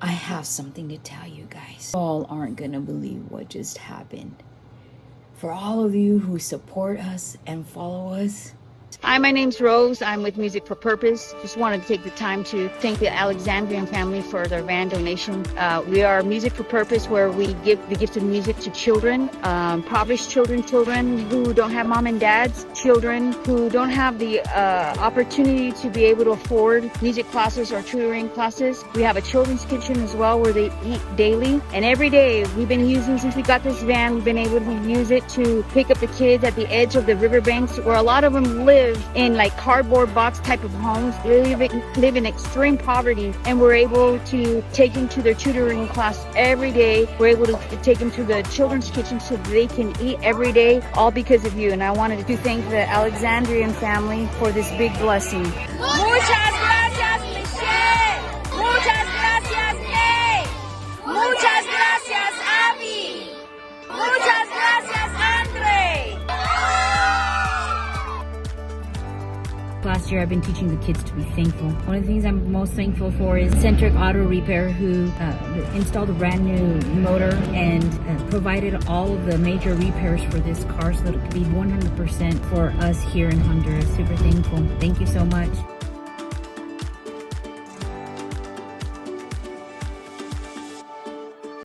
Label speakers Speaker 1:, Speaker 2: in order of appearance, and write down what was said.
Speaker 1: I have something to tell you guys. You all aren't gonna believe what just happened. For all of you who support us and follow us.
Speaker 2: Hi, my name's Rose. I'm with Music for Purpose. Just wanted to take the time to thank the Alexandrian family for their van donation. We are Music for Purpose, where we give the gift of music to children, impoverished children, children who don't have mom and dads, children who don't have the opportunity to be able to afford music classes or tutoring classes. We have a children's kitchen as well where they eat daily. And every day we've been using, since we got this van, we've been able to use it to pick up the kids at the edge of the riverbanks where a lot of them live in like cardboard box type of homes. They live in extreme poverty, and we're able to take them to their tutoring class every day. We're able to take them to the children's kitchen so they can eat every day, all because of you. And I wanted to thank the Alexandrian family for this big blessing.
Speaker 3: Muchas gracias, Michelle. Muchas gracias, May. Muchas gracias, Abby. Muchas gracias, Andre.
Speaker 4: Last year, I've been teaching the kids to be thankful. One of the things I'm most thankful for is Centric Auto Repair, who installed a brand new motor and provided all of the major repairs for this car so that it could be 100% for us here in Honduras. Super thankful. Thank you so much.